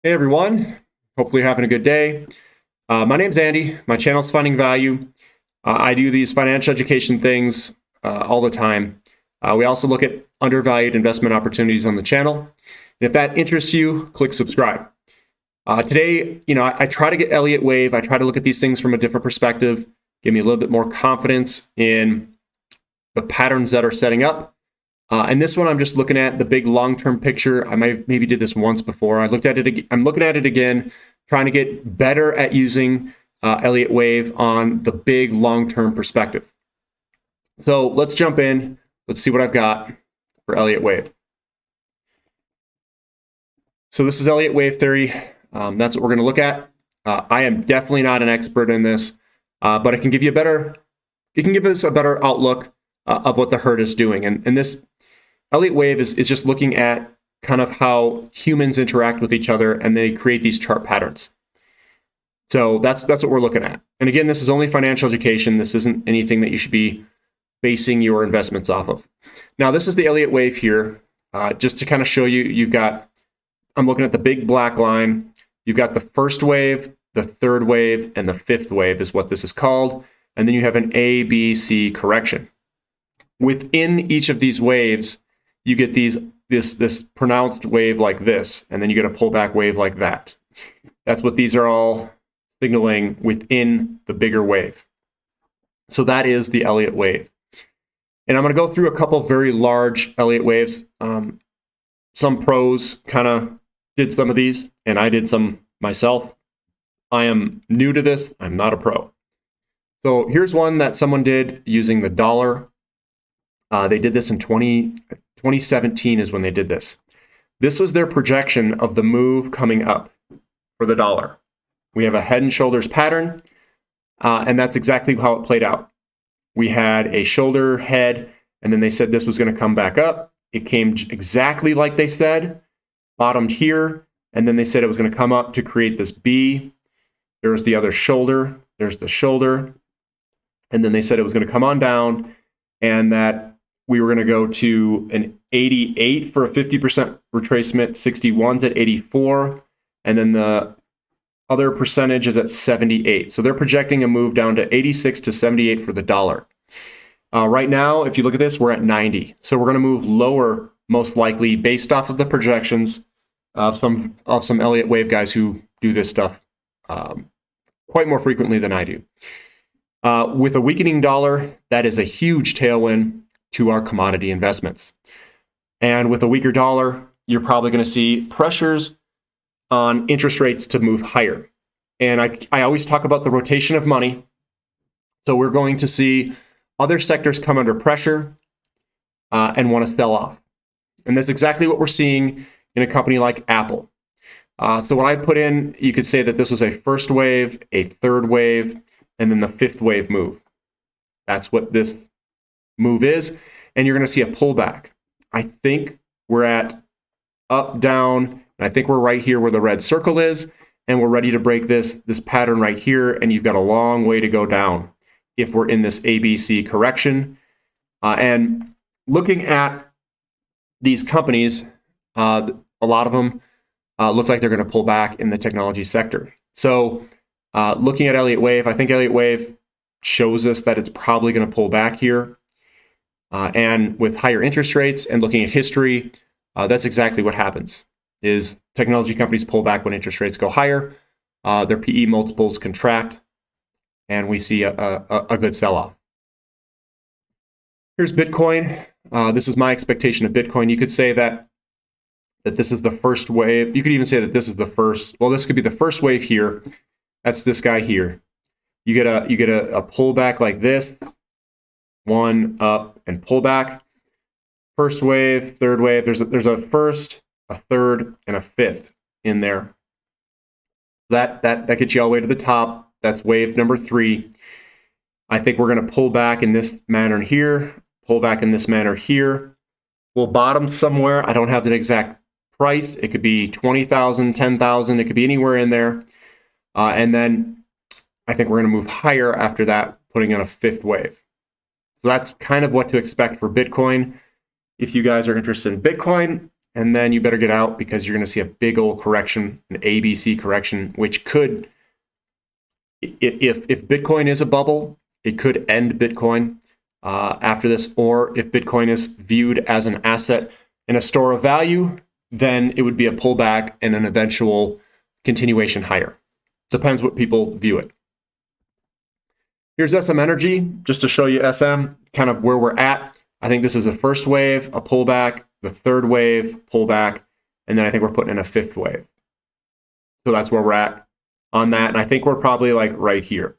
Hey everyone, hopefully you're having a good day. My name's Andy. My channel's Finding Value. I do these financial education things all the time. We also look at undervalued investment opportunities on the channel. And if that interests you, click subscribe. Today, I try to get Elliott Wave. I try to look at these things from a different perspective, give me a little bit more confidence in the patterns that are setting up. And this one, I'm just looking at the big long-term picture. I maybe did this once before. I'm looking at it again, trying to get better at using Elliott Wave on the big long-term perspective. So let's jump in. Let's see what I've got for Elliott Wave. So this is Elliott Wave theory. That's what we're going to look at. I am definitely not an expert in this, but it can give us a better outlook of what the herd is doing. And this Elliott Wave is just looking at kind of how humans interact with each other, and they create these chart patterns. So that's what we're looking at. And again, this is only financial education. This isn't anything that you should be basing your investments off of. Now, this is the Elliott Wave here. Just to kind of show you, I'm looking at the big black line. You've got the first wave, the third wave, and the fifth wave is what this is called. And then you have an A, B, C correction. Within each of these waves, you get this pronounced wave like this, and then you get a pullback wave like that. That's what these are all signaling within the bigger wave. So that is the Elliott Wave. And I'm going to go through a couple very large Elliott waves. Some pros kind of did some of these, and I did some myself. I am new to this. I'm not a pro. So here's one that someone did using the dollar. They did this in 2017 is when they did this. This was their projection of the move coming up for the dollar. We have a head and shoulders pattern, and that's exactly how it played out. We had a shoulder head, and then they said this was going to come back up. It came exactly like they said, bottomed here, and then they said it was going to come up to create this B. There's the other shoulder. There's the shoulder. And then they said it was going to come on down, and that we were going to go to an 88 for a 50% retracement, 61's at 84, and then the other percentage is at 78. So they're projecting a move down to 86 to 78 for the dollar. Right now, if you look at this, we're at 90. So we're going to move lower, most likely, based off of the projections of some Elliott Wave guys who do this stuff quite more frequently than I do. With a weakening dollar, that is a huge tailwind to our commodity investments. And with a weaker dollar, you're probably going to see pressures on interest rates to move higher. And I always talk about the rotation of money. So we're going to see other sectors come under pressure and want to sell off. And that's exactly what we're seeing in a company like Apple. So when I put in, you could say that this was a first wave, a third wave, and then the fifth wave move. That's what this move is. And you're going to see a pullback. I think we're at up, down, and I think we're right here where the red circle is, and we're ready to break this pattern right here, and you've got a long way to go down if we're in this ABC correction. And looking at these companies, a lot of them look like they're going to pull back in the technology sector. So looking at Elliott Wave, I think Elliott Wave shows us that it's probably going to pull back here. And with higher interest rates and looking at history, that's exactly what happens, is technology companies pull back when interest rates go higher, their PE multiples contract, and we see a good sell-off. Here's Bitcoin. This is my expectation of Bitcoin. You could say that this is the first wave. You could even say that this is the first. Well, this could be the first wave here. That's this guy here. You get a pullback like this, one up and pullback. First wave, third wave. There's a first, a third, and a fifth in there. That gets you all the way to the top. That's wave number 3. I think we're going to pull back in this manner here, pull back in this manner here. We'll bottom somewhere. I don't have the exact price. It could be 20,000, 10,000. It could be anywhere in there. And then I think we're going to move higher after that, putting in a fifth wave. So that's kind of what to expect for Bitcoin. If you guys are interested in Bitcoin, and then you better get out because you're going to see a big old correction, an ABC correction, which could, if Bitcoin is a bubble, it could end Bitcoin after this, or if Bitcoin is viewed as an asset and a store of value, then it would be a pullback and an eventual continuation higher. Depends what people view it. Here's SM Energy, just to show you SM, kind of where we're at. I think this is a first wave, a pullback, the third wave, pullback, and then I think we're putting in a fifth wave. So that's where we're at on that. And I think we're probably like right here.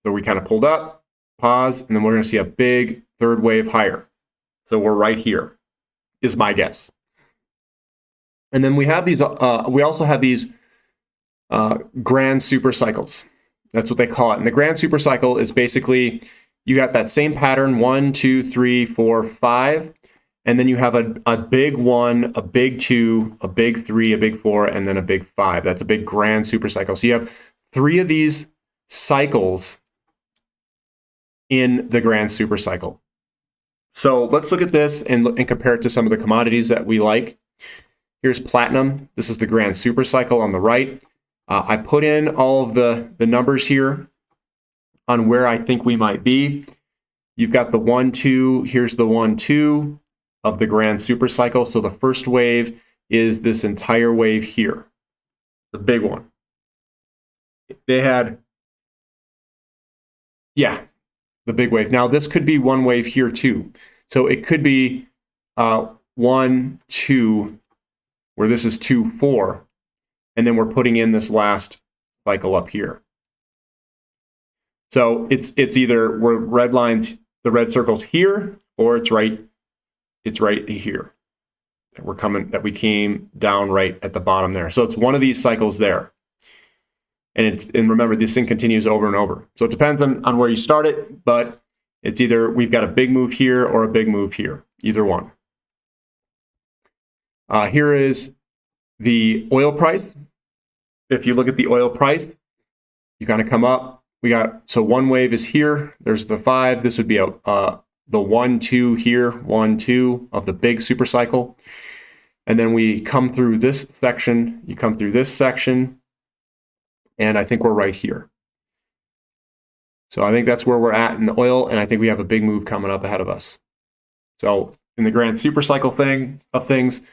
So we kind of pulled up, pause, and then we're going to see a big third wave higher. So we're right here, is my guess. And then we have these. We also have these grand super cycles. That's what they call it. And the grand super cycle is basically you got that same pattern: 1, 2, 3, 4, 5, and then you have a big 1, a big 2, a big 3, a big 4, and then a big 5. That's a big grand super cycle. So you have 3 of these cycles in the grand super cycle. So let's look at this and compare it to some of the commodities that we like. Here's platinum. This is the grand super cycle on the right. I put in all of the numbers here on where I think we might be. You've got the 1, 2. Here's the 1, 2 of the grand super cycle. So the first wave is this entire wave here, the big one. They had, the big wave. Now this could be one wave here too. So it could be 1, 2, where this is 2, 4, and then we're putting in this last cycle up here. So it's either where red lines, the red circle's here, or it's right here. That we came down right at the bottom there. So it's one of these cycles there. And remember, this thing continues over and over. So it depends on where you start it, but it's either we've got a big move here or a big move here, either one. Here is the oil price. If you look at the oil price, you kind of come up. So one wave is here. There's the 5. This would be the 1, 2 here, 1, 2 of the big super cycle. And then we come through this section. You come through this section. And I think we're right here. So I think that's where we're at in the oil, and I think we have a big move coming up ahead of us. So in the grand super cycle things,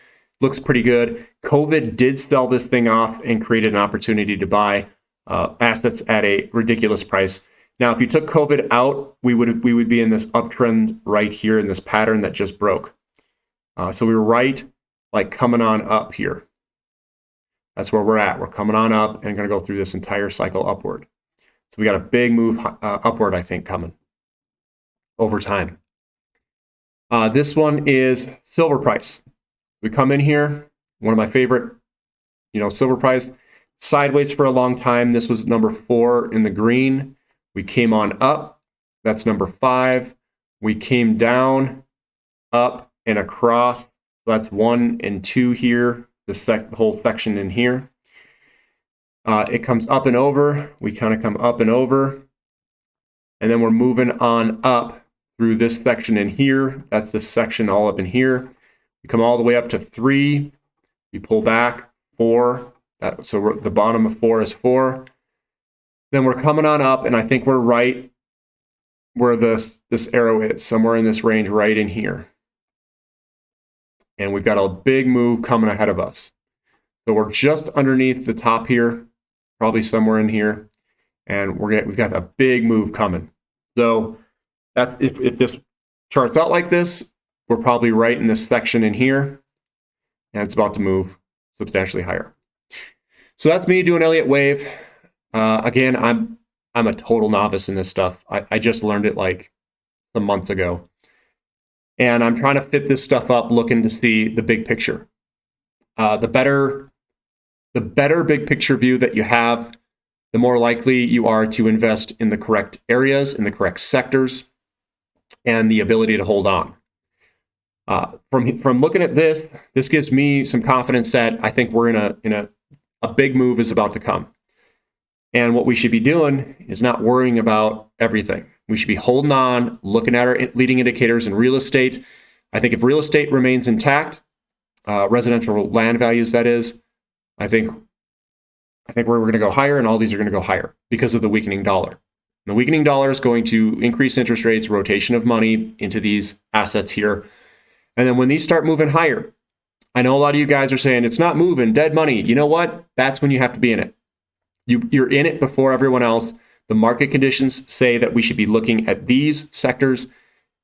looks pretty good. COVID did sell this thing off and created an opportunity to buy assets at a ridiculous price. Now, if you took COVID out, we would be in this uptrend right here in this pattern that just broke. So we were right, like coming on up here. That's where we're at. We're coming on up and going to go through this entire cycle upward. So we got a big move upward, I think, coming over time. This one is silver price. We come in here, one of my favorite, silver price, sideways for a long time. This was number 4 in the green. We came on up. That's number 5. We came down, up, and across. That's 1 and 2 here. The whole section in here. It comes up and over. We kind of come up and over. And then we're moving on up through this section in here. That's the section all up in here. We come all the way up to 3. We pull back 4. So the bottom of 4 is 4. Then we're coming on up, and I think we're right where this arrow is, somewhere in this range right in here. And we've got a big move coming ahead of us. So we're just underneath the top here, probably somewhere in here. And we've got a big move coming. So that's if this charts out like this, we're probably right in this section in here. And it's about to move substantially higher. So that's me doing Elliott wave. Again, I'm a total novice in this stuff. I just learned it like some months ago. And I'm trying to fit this stuff up, looking to see the big picture. The better big picture view that you have, the more likely you are to invest in the correct areas, in the correct sectors, and the ability to hold on. From looking at this gives me some confidence that I think we're in a big move is about to come. And what we should be doing is not worrying about everything. We should be holding on, looking at our leading indicators in real estate. I think if real estate remains intact, residential land values, that is. I think we're going to go higher, and all these are going to go higher because of the weakening dollar. The weakening dollar is going to increase interest rates, rotation of money into these assets here. And then when these start moving higher, I know a lot of you guys are saying it's not moving, dead money. You know what? That's when you have to be in it. You're in it before everyone else. The market conditions say that we should be looking at these sectors.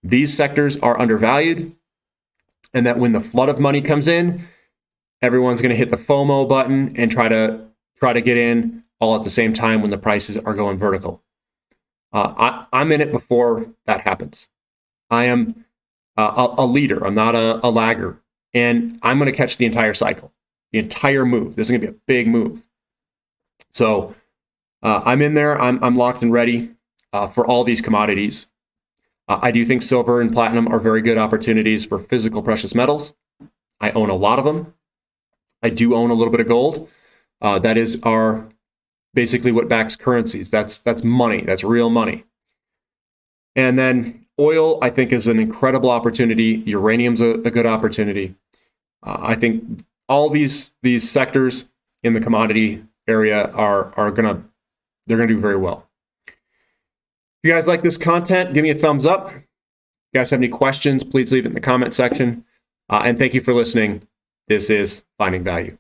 These sectors are undervalued, and that when the flood of money comes in, everyone's going to hit the FOMO button and try to get in all at the same time when the prices are going vertical. I'm in it before that happens. I am a leader. I'm not a lagger. And I'm going to catch the entire cycle, the entire move. This is going to be a big move. So I'm in there. I'm locked and ready for all these commodities. I do think silver and platinum are very good opportunities for physical precious metals. I own a lot of them. I do own a little bit of gold. That is basically what backs currencies. That's money. That's real money. And then oil, I think, is an incredible opportunity. Uranium's a good opportunity. I think all these sectors in the commodity area are gonna do very well. If you guys like this content, give me a thumbs up. If you guys have any questions, please leave it in the comment section. And thank you for listening. This is Finding Value.